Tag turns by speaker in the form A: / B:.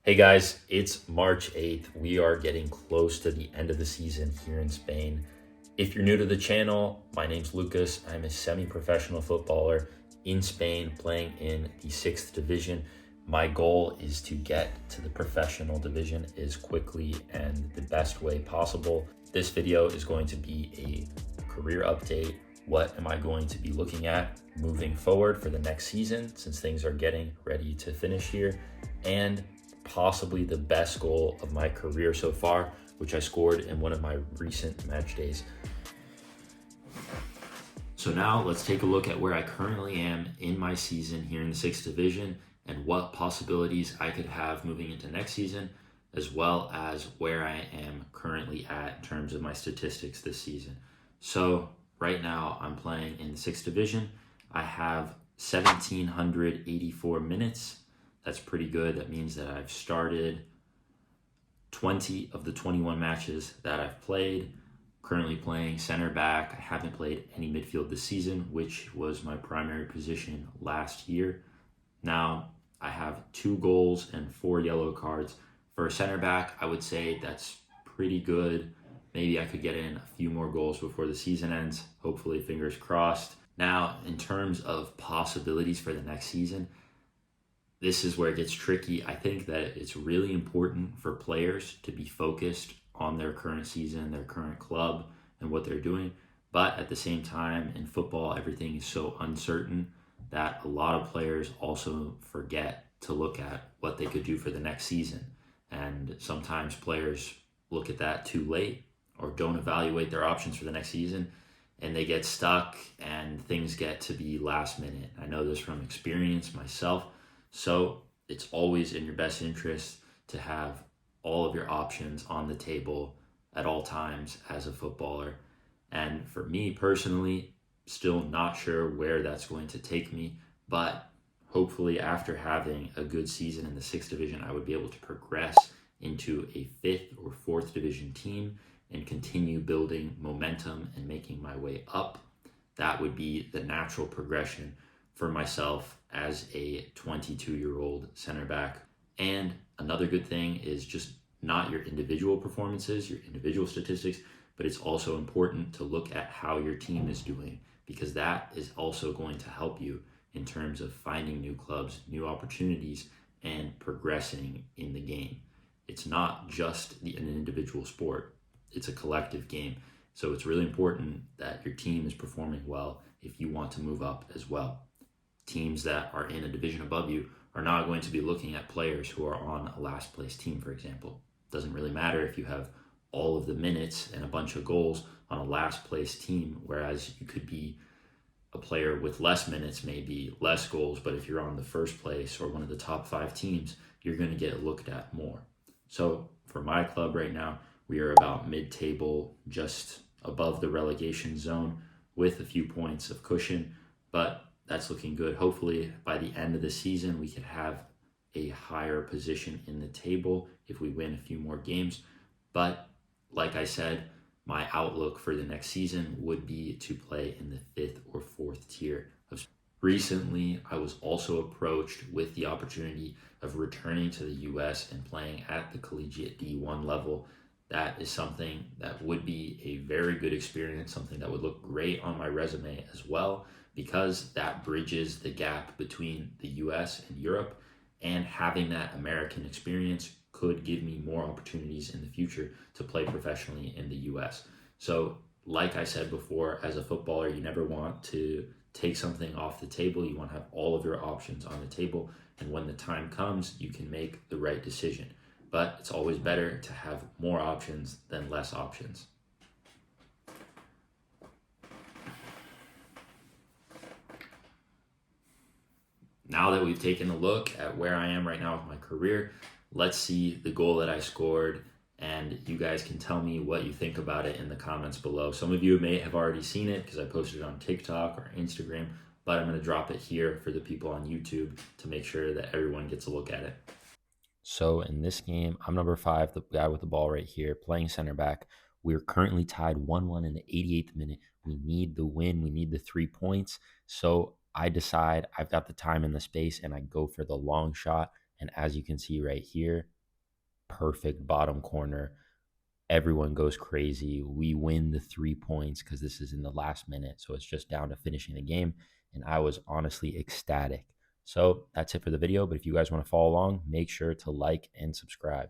A: Hey guys, it's March 8th. We are getting close to the end of the season here in Spain. If you're new to the channel, my name's Lucas. I'm a semi-professional footballer in Spain playing in the 6th division. My goal is to get to the professional division as quickly and the best way possible. This video is going to be a career update. What am I going to be looking at moving forward for the next season since things are getting ready to finish here? And possibly the best goal of my career so far, which I scored in one of my recent match days. So now let's take a look at where I currently am in my season here in the 6th division and what possibilities I could have moving into next season, as well as where I am currently at in terms of my statistics this season. So right now I'm playing in the 6th division. I have 1,784 minutes. That's pretty good. That means that I've started 20 of the 21 matches that I've played. Currently playing center back. I haven't played any midfield this season, which was my primary position last year. Now I have 2 goals and 4 yellow cards. For a center back, I would say that's pretty good. Maybe I could get in a few more goals before the season ends. Hopefully, fingers crossed. Now, in terms of possibilities for the next season, this is where it gets tricky. I think that it's really important for players to be focused on their current season, their current club, and what they're doing. But at the same time, in football, everything is so uncertain that a lot of players also forget to look at what they could do for the next season. And sometimes players look at that too late or don't evaluate their options for the next season, and they get stuck and things get to be last minute. I know this from experience myself. So it's always in your best interest to have all of your options on the table at all times as a footballer. And for me personally, still not sure where that's going to take me, but hopefully after having a good season in the 6th division, I would be able to progress into a 5th or 4th division team and continue building momentum and making my way up. That would be the natural progression for myself as a 22-year-old center back. And another good thing is just not your individual performances, your individual statistics, but it's also important to look at how your team is doing, because that is also going to help you in terms of finding new clubs, new opportunities, and progressing in the game. It's not just an individual sport, it's a collective game. So it's really important that your team is performing well if you want to move up as well. Teams that are in a division above you are not going to be looking at players who are on a last place team, for example. It doesn't really matter if you have all of the minutes and a bunch of goals on a last place team, whereas you could be a player with less minutes, maybe less goals, but if you're on the first place or one of the top 5 teams, you're going to get looked at more. So for my club right now, we are about mid-table, just above the relegation zone with a few points of cushion, but that's looking good. Hopefully by the end of the season, we could have a higher position in the table if we win a few more games. But like I said, my outlook for the next season would be to play in the 5th or 4th tier. Recently, I was also approached with the opportunity of returning to the US and playing at the collegiate D1 level. That is something that would be a very good experience, something that would look great on my resume as well, because that bridges the gap between the US and Europe, and having that American experience could give me more opportunities in the future to play professionally in the US. So, like I said before, as a footballer, you never want to take something off the table. You want to have all of your options on the table, and when the time comes, you can make the right decision. But it's always better to have more options than less options. Now that we've taken a look at where I am right now with my career, let's see the goal that I scored, and you guys can tell me what you think about it in the comments below. Some of you may have already seen it because I posted it on TikTok or Instagram, but I'm going to drop it here for the people on YouTube to make sure that everyone gets a look at it. So in this game, I'm number 5, the guy with the ball right here, playing center back. We're currently tied 1-1 in the 88th minute. We need the win. We need the 3 points. So I decide I've got the time and the space, and I go for the long shot, And as you can see right here, perfect bottom corner. Everyone goes crazy. We win the 3 points because this is in the last minute. So it's just down to finishing the game. And I was honestly ecstatic. So that's it for the video. But if you guys want to follow along, make sure to like and subscribe.